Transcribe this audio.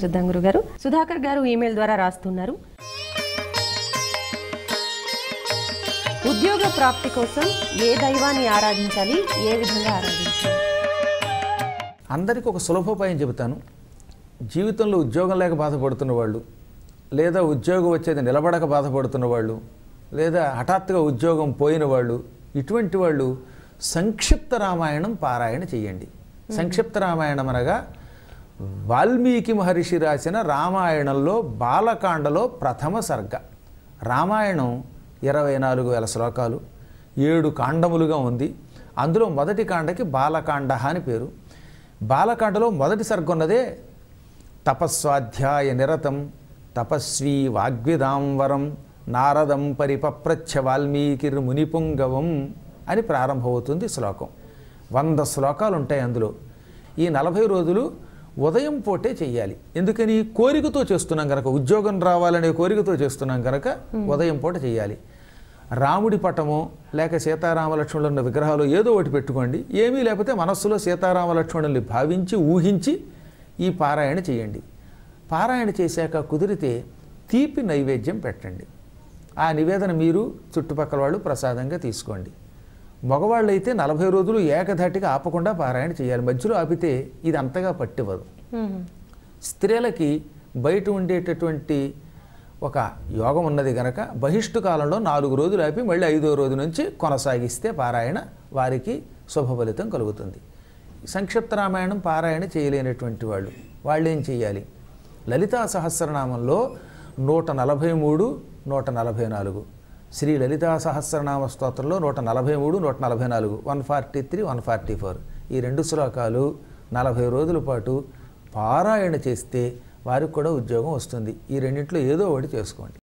చూద్దాం గురుగారు. సుధాకర్ గారు ఈమెయిల్ ద్వారా రాస్తున్నారు, ఉద్యోగ ప్రాప్తి కోసం ఏ దైవాన్ని ఆరాధించాలి, ఏ విధంగా ఆరాధించాలి? అందరికీ ఒక సులభోపాయం చెబుతాను. జీవితంలో ఉద్యోగం లేక బాధపడుతున్న వాళ్ళు, లేదా ఉద్యోగం వచ్చేది నిలబడక బాధపడుతున్న వాళ్ళు, లేదా హఠాత్తుగా ఉద్యోగం పోయిన వాళ్ళు, ఇటువంటి వాళ్ళు సంక్షిప్త రామాయణం పారాయణ చేయండి. సంక్షిప్త రామాయణం అనగా వాల్మీకి మహర్షి రాసిన రామాయణంలో బాలకాండలో ప్రథమ సర్గ. రామాయణం 24,000 శ్లోకాలు, 7 కాండములుగా ఉంది. అందులో మొదటి కాండకి బాలకాండ అని పేరు. బాలకాండలో మొదటి సర్గ ఉన్నదే తపస్వాధ్యాయ నిరతం తపస్వీ వాగ్విదాంవరం నారదం పరిపప్రచ్ఛ వాల్మీకిర్ మునిపుంగవం అని ప్రారంభమవుతుంది శ్లోకం. 100 శ్లోకాలు ఉంటాయి అందులో. ఈ 40 రోజులు ఉదయం పూటే చెయ్యాలి. ఎందుకని? కోరికతో చేస్తున్నాం కనుక, ఉద్యోగం రావాలనే కోరికతో చేస్తున్నాం కనుక ఉదయం పూట చెయ్యాలి. రాముడి పటమో లేక సీతారామ లక్ష్మణులు ఉన్న విగ్రహాలు ఏదో ఒకటి పెట్టుకోండి. ఏమీ లేకపోతే మనస్సులో సీతారామ లక్ష్మణుల్ని భావించి ఊహించి ఈ పారాయణ చేయండి. పారాయణ చేశాక కుదిరితే తీపి నైవేద్యం పెట్టండి. ఆ నివేదన మీరు చుట్టుపక్కల వాళ్ళు ప్రసాదంగా తీసుకోండి. మగవాళ్ళు అయితే 40 రోజులు ఏకధాటిగా ఆపకుండా పారాయణ చేయాలి. మధ్యలో ఆపితే ఇది అంతగా పట్టివ్వదు. స్త్రీలకి బయట ఉండేటటువంటి ఒక యోగం ఉన్నది కనుక బహిష్టు కాలంలో 4 రోజులు ఆపి మళ్ళీ 5వ రోజు నుంచి కొనసాగిస్తే పారాయణ వారికి శుభ ఫలితం కలుగుతుంది. సంక్షిప్త రామాయణం పారాయణ చేయలేనటువంటి వాళ్ళు ఏం చేయాలి? లలితా సహస్రనామంలో 143, 144, శ్రీ లలితా సహస్రనామ స్తోత్రంలో 143, 144, 143, 144 ఈ 2 శ్లోకాలు 40 రోజుల పాటు పారాయణ చేస్తే వారికి కూడా ఉద్యోగం వస్తుంది. ఈ రెండింటిలో ఏదో ఒకటి చేసుకోండి.